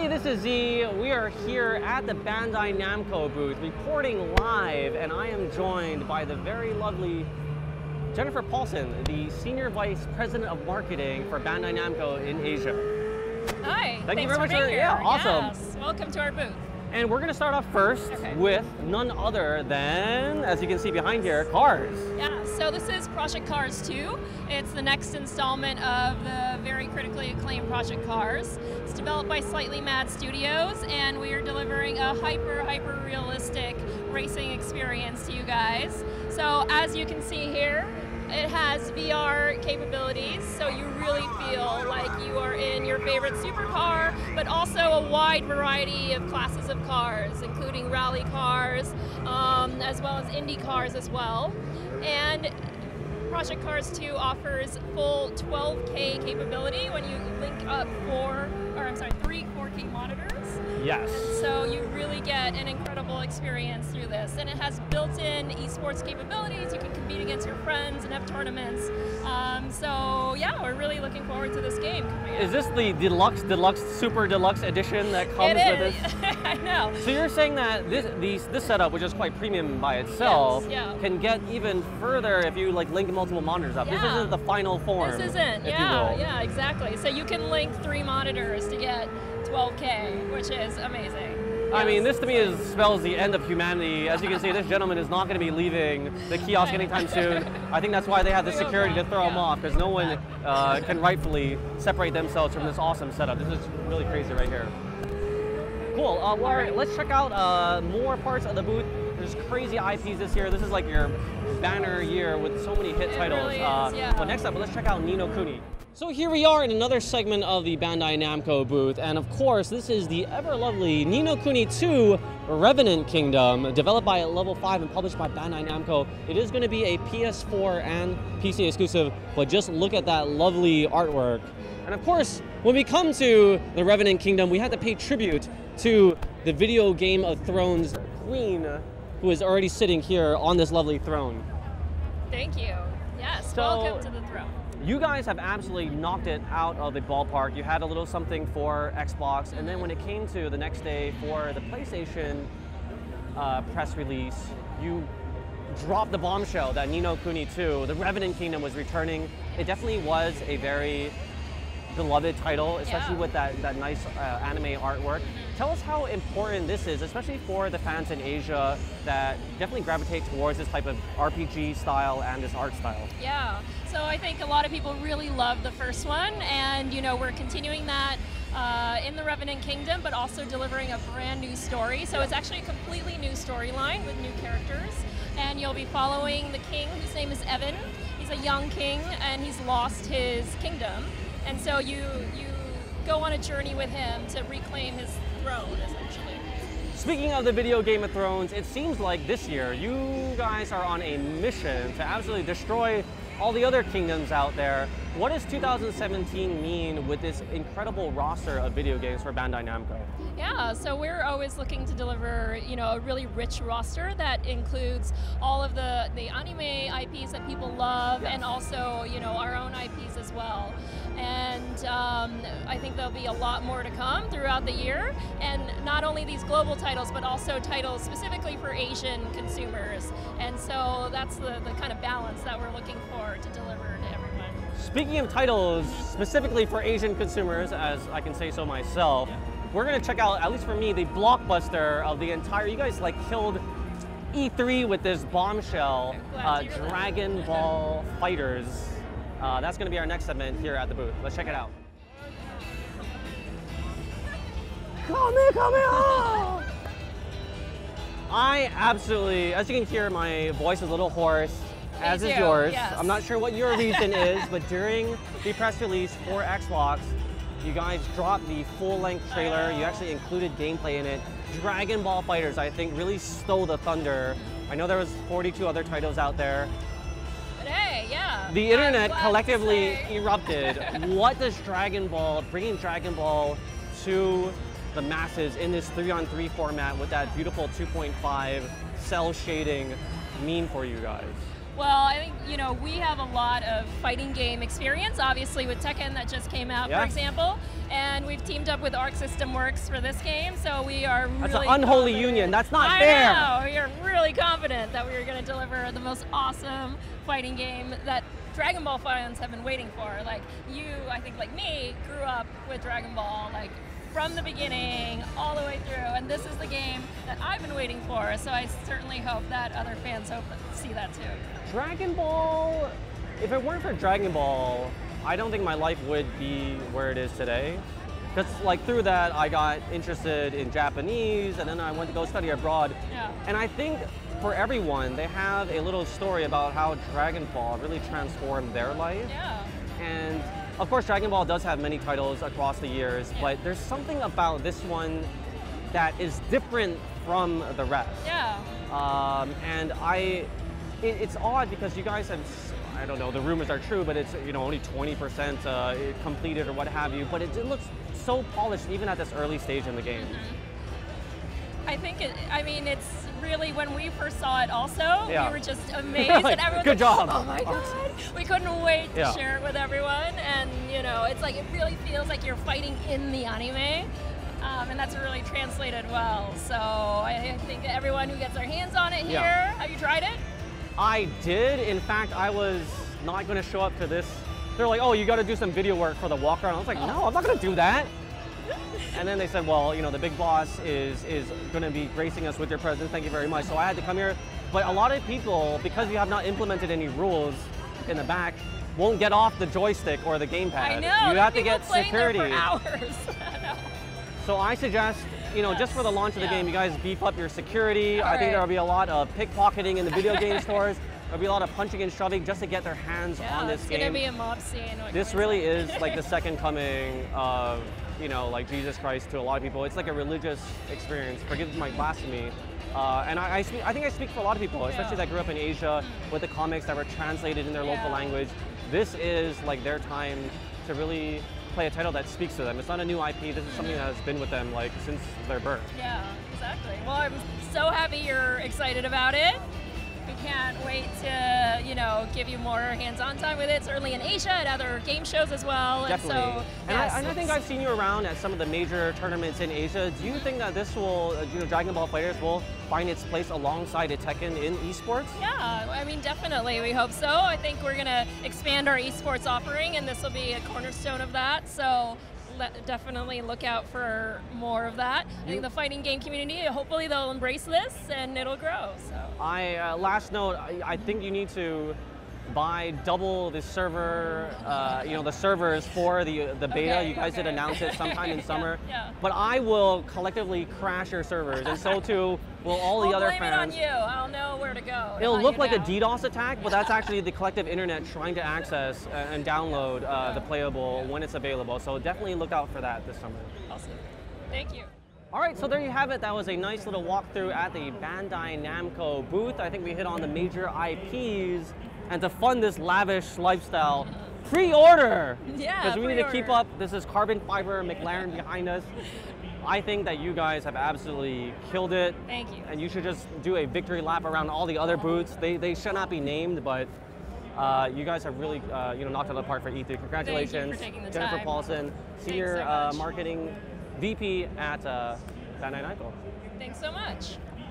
Hey, this is Z. We are here at the Bandai Namco booth reporting live, and I am joined by the very lovely Jennifer Poulson, the Senior Vice President of Marketing for Bandai Namco in Asia. Hi, Thank you very much for being here. Yeah, awesome. Yes. Welcome to our booth. And we're going to start off first with none other than, as you can see behind here, Cars. Yeah, so this is Project Cars 2. It's the next installment of the very critically acclaimed Project Cars. It's developed by Slightly Mad Studios, and we are delivering a hyper realistic racing experience to you guys. So as you can see here, it has VR capabilities, so you really feel like you are in your favorite supercar, but also a wide variety of classes of cars, including rally cars, as well as Indy cars as well. And Project Cars 2 offers full 12K capability when you link up three 4K monitors. Yes. And so you really get an incredible experience through this. And it has built-in esports capabilities. You can compete against your friends and have tournaments. So yeah, we're really looking forward to this game. Is this the deluxe, super deluxe edition that comes with this? I know. So you're saying that this setup, which is quite premium by itself, can get even further if you like link multiple monitors up. Yeah. This isn't the final form. This isn't. Yeah, exactly. So you can link 3 monitors to get 12K, which is amazing. I mean, this to me spells the end of humanity. As you can see, this gentleman is not going to be leaving the kiosk anytime soon. I think that's why they have the security to throw him off, because no one can rightfully separate themselves from this awesome setup. This is really crazy right here. Cool. Well, let's check out more parts of the booth. There's crazy IPs this year. This is like your banner year with so many hit titles. Really is, yeah. But next up, let's check out Ni no Kuni. So here we are in another segment of the Bandai Namco booth, and of course this is the ever lovely Ni no Kuni 2 Revenant Kingdom, developed by Level 5 and published by Bandai Namco. It is going to be a PS4 and PC exclusive, but just look at that lovely artwork. And of course, when we come to the Revenant Kingdom, we had to pay tribute to the video game of Thrones queen, who is already sitting here on this lovely throne. Thank you. Yes, So, welcome to the throne. You guys have absolutely knocked it out of the ballpark. You had a little something for Xbox, and then when it came to the next day for the PlayStation press release, you dropped the bombshell that Ni no Kuni 2, the Revenant Kingdom, was returning. It definitely was a very beloved title, especially with that nice anime artwork. Tell us how important this is, especially for the fans in Asia that definitely gravitate towards this type of RPG style and this art style. Yeah, so I think a lot of people really love the first one, and you know, we're continuing that in the Revenant Kingdom, but also delivering a brand new story. So it's actually a completely new storyline with new characters, and you'll be following the king, whose name is Evan. He's a young king, and he's lost his kingdom. And so you go on a journey with him to reclaim his throne, essentially. Speaking of the video Game of Thrones, it seems like this year you guys are on a mission to absolutely destroy all the other kingdoms out there. What does 2017 mean with this incredible roster of video games for Bandai Namco? Yeah, so we're always looking to deliver, you know, a really rich roster that includes all of the anime IPs that people love, and also, you know, our own IPs as well. And I think there'll be a lot more to come throughout the year, and not only these global titles, but also titles specifically for Asian consumers. And so that's the kind of balance that we're looking for to deliver to everyone. Speaking of titles specifically for Asian consumers, as I can say so myself, we're going to check out, at least for me, the blockbuster of the entire, you guys like killed E3 with this bombshell, Dragonball Fighters. That's going to be our next segment here at the booth. Let's check it out. Come here! I absolutely, as you can hear, my voice is a little hoarse, as is yours. Yes. I'm not sure what your reason is, but during the press release for Xbox, you guys dropped the full-length trailer. You actually included gameplay in it. Dragonball Fighters, I think, really stole the thunder. I know there was 42 other titles out there. But hey, yeah. The internet collectively erupted. What does bringing Dragon Ball to the masses in this 3-on-3 format with that beautiful 2.5 cell shading mean for you guys? Well, I think, you know, we have a lot of fighting game experience, obviously with Tekken that just came out, for example, and we've teamed up with Arc System Works for this game, so we are really That's an unholy union. That's not fair. I know. We are really confident that we are going to deliver the most awesome fighting game that Dragon Ball fans have been waiting for. Like you, I think like me, grew up with Dragon Ball, like from the beginning all the way through, and this is the game that I've been waiting for, so I certainly hope that other fans see that too. Dragon Ball, if it weren't for Dragon Ball, I don't think my life would be where it is today. Because like through that, I got interested in Japanese, and then I went to go study abroad. Yeah. And I think for everyone, they have a little story about how Dragon Ball really transformed their life. Yeah. And of course, Dragon Ball does have many titles across the years, but there's something about this one that is different from the rest. Yeah. And it's odd because you guys have, I don't know, the rumors are true, but it's, you know, only 20% completed or what have you, but it looks so polished even at this early stage in the game. I think I mean, it's really, when we first saw it also, we were just amazed, like, and everyone's good like, job. oh my God. We couldn't wait to share it with everyone, and you know, it's like, it really feels like you're fighting in the anime, and that's really translated well. So I think that everyone who gets their hands on it here, have you tried it? I did. In fact, I was not going to show up to this. They're like, oh, you got to do some video work for the walk around. I was like, no, I'm not going to do that. And then they said, well, you know, the big boss is going to be gracing us with your presence. Thank you very much. So I had to come here. But a lot of people, because we have not implemented any rules in the back, won't get off the joystick or the gamepad. I know. You have to get security. There for hours. So I suggest, you know, just for the launch of the game, you guys beef up your security. I think there'll be a lot of pickpocketing in the video game stores. There'll be a lot of punching and shoving just to get their hands on this game. It's going to be a mob scene. This really is like the second coming of, you know, like Jesus Christ to a lot of people. It's like a religious experience. Forgive my blasphemy. And I think I speak for a lot of people, especially that grew up in Asia with the comics that were translated in their local language. This is like their time to really play a title that speaks to them. It's not a new IP. This is something that has been with them like since their birth. Yeah, exactly. Well, I'm so happy you're excited about it. We can't wait to, you know, give you more hands-on time with it, certainly in Asia and other game shows as well. Definitely. And so, I think I've seen you around at some of the major tournaments in Asia. Do you think that this will, you know, Dragon Ball Fighters will find its place alongside a Tekken in esports? Yeah, I mean, definitely. We hope so. I think we're going to expand our esports offering, and this will be a cornerstone of that. So definitely look out for more of that. I think the fighting game community, hopefully they'll embrace this and it'll grow. So. Last note, I think you need to buy double the server, you know, the servers for the beta. You guys did announce it sometime in summer. But I will collectively crash your servers, and so too will all the other fans. Blame it on you. I'll know where to go. It'll look like a DDoS attack, but that's actually the collective internet trying to access and download the playable when it's available. So definitely look out for that this summer. Awesome. Thank you. All right, so there you have it. That was a nice little walkthrough at the Bandai Namco booth. I think we hit on the major IPs. And to fund this lavish lifestyle, pre-order! Yeah, because we need to keep up. This is carbon fiber McLaren behind us. I think that you guys have absolutely killed it. Thank you. And you should just do a victory lap around all the other booths. They should not be named, but you guys have really you know, knocked it apart for E3. Congratulations. Thank you for taking the Jennifer time. Poulson, Senior so Marketing VP at Bandai Namco. Thanks so much.